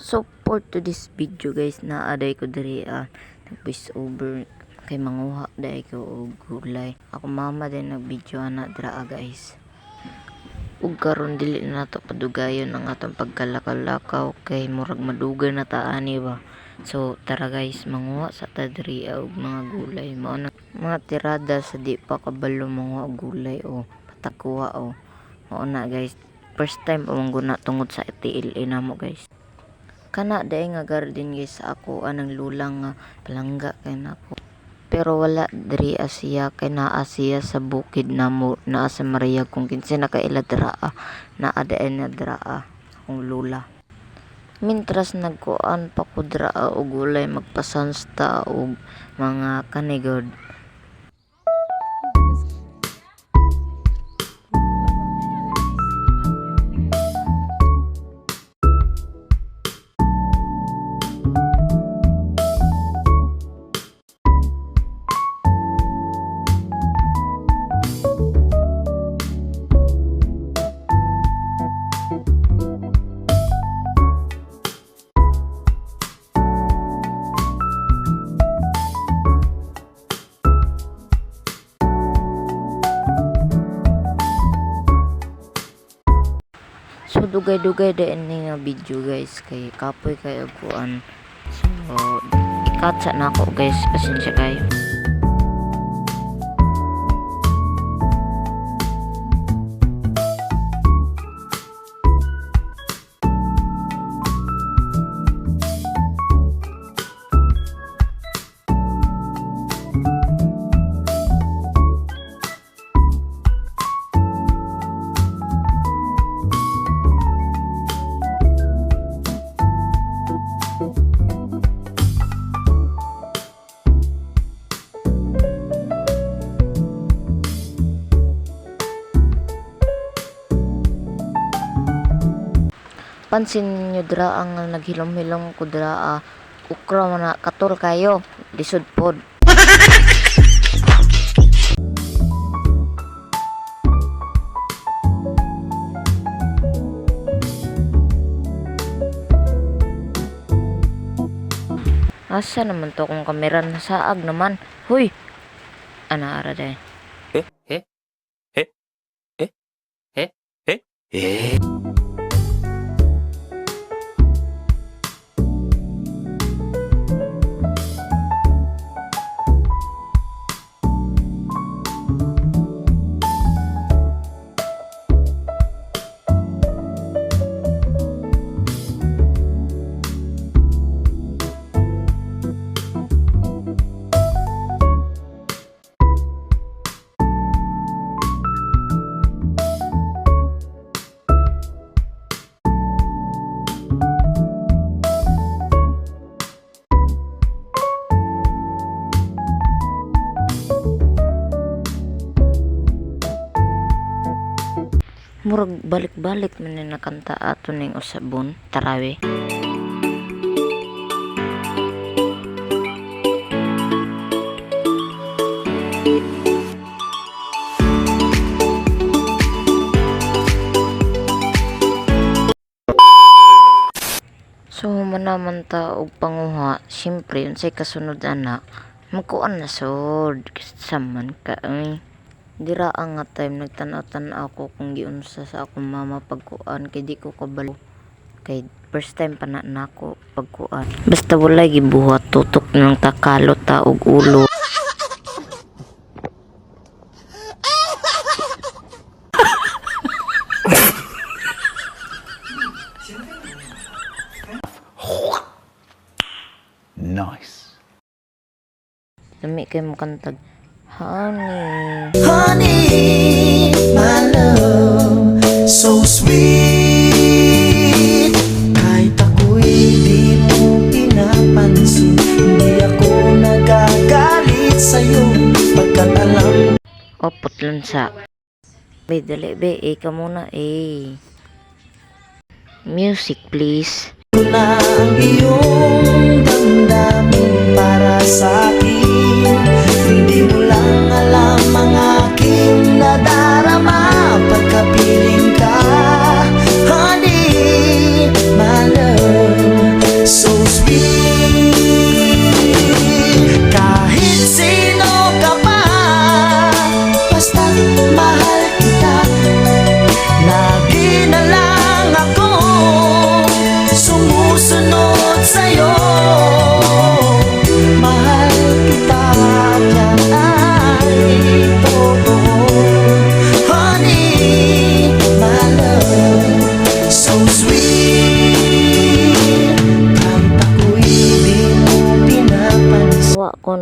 So for to this video guys, naaday ko diri voice over kay manguha day ko og gulay. Ako mama din nag video ana dira guys. Ug karon dili na nato padugayon ang atong pagkalakaw-lakaw kay murag madugay na ta ani ba. So tara guys, manguha sa ta diri og mga gulay. Mao na mga tirada sa di pa kabalo manguha og gulay o patakuha o. Mao na guys, first time umanggo na tungod sa TLA namo guys. Kana day nga garden guys sa ako anang lulang nga palangga kay nako. Pero wala diri siya kay naa siya sa bukid namo, naa sa Maria kung kinsa na kaila draa, naa day na draa akong lula. Mintras nagkuan pa ko draa og gulay magpasansta og mga kanigod. So dugay-dugay din ni nga video guys kay kapoy kayo kuan. So ikat sa nako guys, pasensya kayo. Pansin ninyo dra ang naghilom-hilom ko dra ukra man na katol kayo lisod pod. Asa naman to kung kamera nasaag naman. Huy! Ana ara day. Murag balik-balik man ni nakanta ato ning usabon tarawe. So manaman ta og panguha, syempre unsay kasunod ana magkuan na sod saman ka dira ang nga time nagtanaw-tanaw ako kung giunsa sa akong mama pagkuan kay di ko kabalo kay first time pa na nako pagkuan basta walay gibuhat tutok ng takalot ta og ulo. Nice. Lami kay mo kantag honey, honey, my love, so sweet. Kahit ako'y di mo pinapansin, hindi ako nagagalit sa'yo, pagkat alam o putlon sa be dali be ka muna music please. ko na ang iyong damdamin para sa'kin. Hindi mo lang alam ang aking nadarama pagkapiling ka, honey, my love.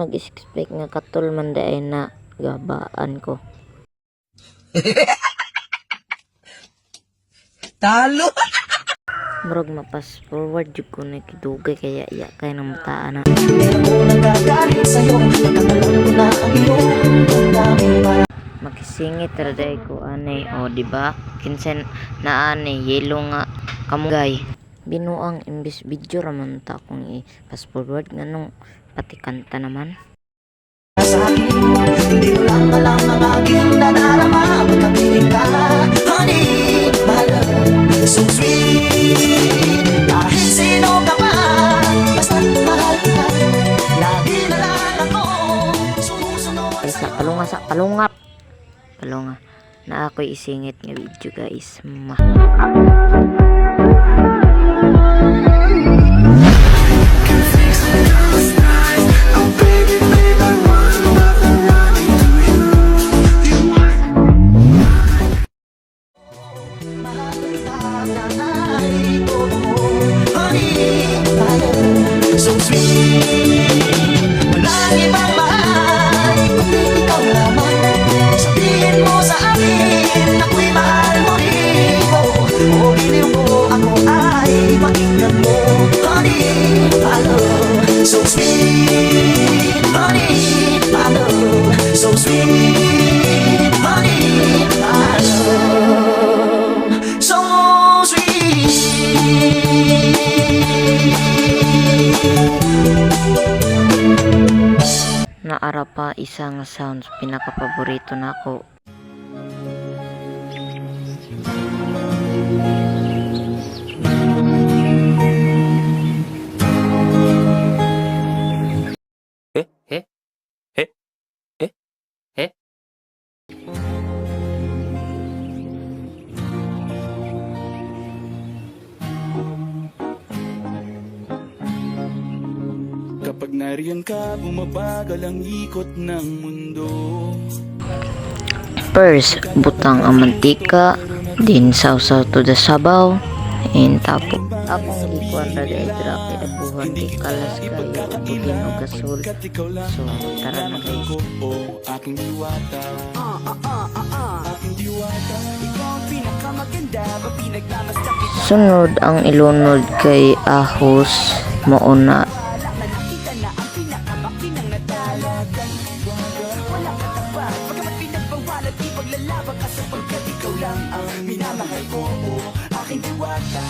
mag-expect nga katol man day na gabaan ko. Talo! Murag mapas forward jud ko na kidugay kaya iya kay nang mataan na. Pero kung nagagalit sa'yo, nakakalam ko na ang iyong damdamin para Makisingit raday ko anay o di ba? Kinsen na anay yelo nga kamugay. Binuang imbis video raman ta kung i-fast forward nganong pati kanta naman. sa akin. Hindi mo lang alam ang aking nadarama. Magkapiling ka, honey, my love, so sweet. Kahit sino ka pa, basta't mahal ka. Lagi na lang ako sumusunod Ay sa palunga. Palunga. Na ako'y isingit nga video guys. so sweet. Walang ibang mahal kundi ikaw lamang. Sabihin mo sa akin ako'y mahal mo rin. O giliw mo ako ay pakinggan mo. Honey, my love, so sweet. Honey, my love, so sweet. Honey, my love, so sweet. Naara pa isa nga sounds pinakapaborito nako. Kapag nariyan ka, bumabagal ang ikot ng mundo. First, butang ang mantika, then sausaw to the sabaw, and tapo. Akong likuan na dahil kay dabuhan kay kalas kayo ubugin o gasol. So, tara na guys. O aking diwata, aking diwata, ikaw ang pinakamaganda, ba pinagmamasdan kita. Sunod ang ilunod kay ahos, mauna. Nakita na ang pinakamakinang natalagan. Wala ka tapat, pagkamat pinagbawalan, di paglalaban ka sapagkat ikaw lang ang minamahal ko. O aking diwata.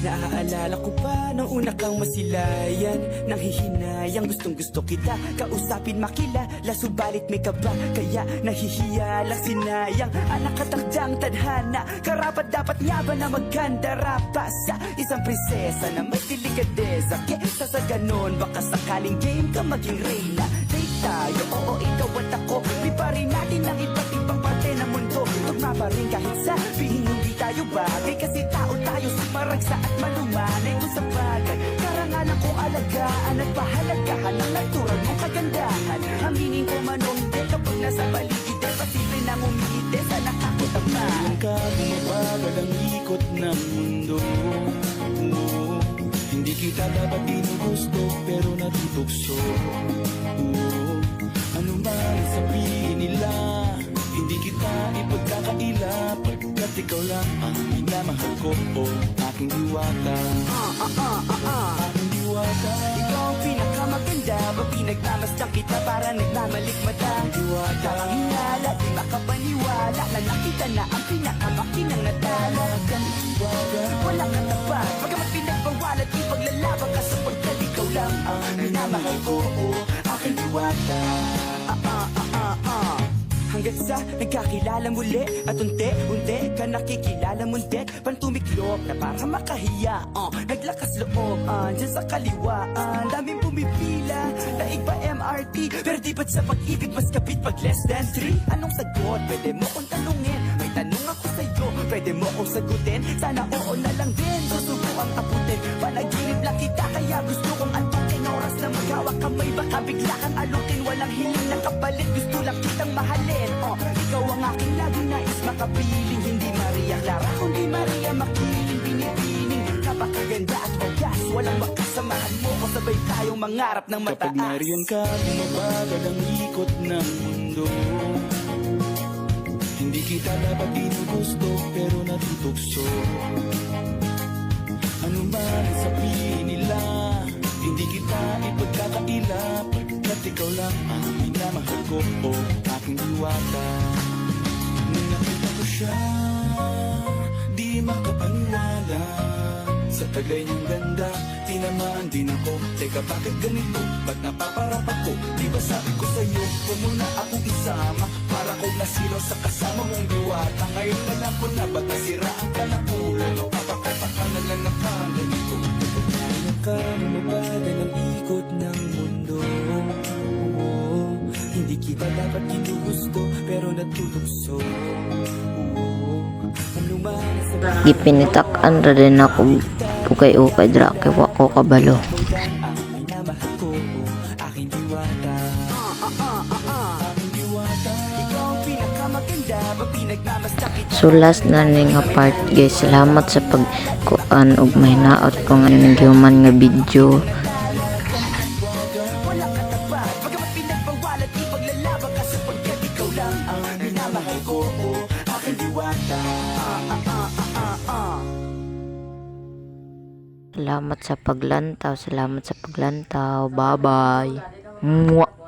Naaalala ko pa nung una kang masilayan. Nang hihinayang gustong gusto kita kausapin makilala, subalit may kaba kaya nahihiya lang sinayang. Anak katakdang tadhana, karapat dapat nga ba na magkandara pa sa isang prinsesa na may delikadeza. Kesa sa ganon baka sakaling game ka maging reyna. Date tayo, oo ikaw at ako, liparin natin ang iba't ibang parte ng mundo. Tugma pa rin kahit sabihin hindi tayo bagay, kasi tao tayo sa paragsa at malumanay kung sa bagay. Karangalan kong alagaan at pahalagahan ang natural mong kagandahan. Aminin ko man o hindi kapag nasa paligid ay pasibre nang umiite sa nakakutama. Ngayon ka bumabagal ang ikot ng mundo. Oo, hindi kita dapat ginugusto pero natutokso. Oo, ano man sabihin nila, hindi kita ipagkakaila, pagkat ikaw lang ang minamahal ko. O aking diwata, aking diwata, ikaw ang pinakamaganda, ba pinagmamasdan kita para nagmamalikmata. Aking diwata, ang hinala, di makapaniwala na nakita na ang pinakamakinang natalagan. Wala kang tapat, pagkamat pinagbawalan, ipaglalaban ka sapagkat ikaw lang ang minamahal ko. O aking diwata, hanggat sa nagkakilala muli at unti-unti ka nakikilala mundet, pantumiklop na para makahiya. Naglakas loob dyan sa kaliwaan, daming pumipila, daig pa MRT, pero di ba't sa pag-ibig mas kapit pag less than 3? Anong sagot? Pwede mo kong tanungin, may tanong ako sa'yo, pwede mo kong sagutin, sana oo na lang din, susubukang taputin. Panaginip lang kita kaya gusto kong antukin, oras na maghawak kamay baka bigla kang alutin. Walang hiling na kapalit, gusto lang kitang mahalin. Ikaw ang aking laging nais makapiling, hindi Maria Clara kundi Maria Makiling. Binibining, Ganda at wagas, walang makasamahan mo kung sabay tayong mangarap ng mataas. Kapag nariyan ka, bumabagal ang ikot ng mundo. Hindi kita dapat ginugusto, pero natutokso. Ano man ang sabihin nila, hindi kita ipagkakaila, pagkat ikaw lang ang minamahal ko, o aking diwata. Nung nakita ko siya, di makapaniwala. Sa taglay niyang ganda, tinamaan din ako. Teka, bakit ganito? Ba't napaparap ako? Di ba sabi ko sa'yo, huwag mo na akong isama, para kong nasilaw sa kasama mong diwata. Ngayon na lang ko na, ba't nasiraan ka na ulo? Napapakapaka na lang ng parang ganito. Kaya ka mabagal ang ikot ng mundo. Hindi kita dapat ginugusto, pero natutokso. Gipinitakan ra din ako ukay-ukay dra kay wa ko kabalo. So last na ni nga part guys, salamat sa pagkuan og may naot ko nga naghuman nga video. Wala ka tapat, pagamat pinagbawalat, ipaglalaban ka sapagkat ikaw lang ang minamahal ko, aking diwata. Salamat sa paglantaw, salamat sa paglantaw. Bye-bye. Mwah.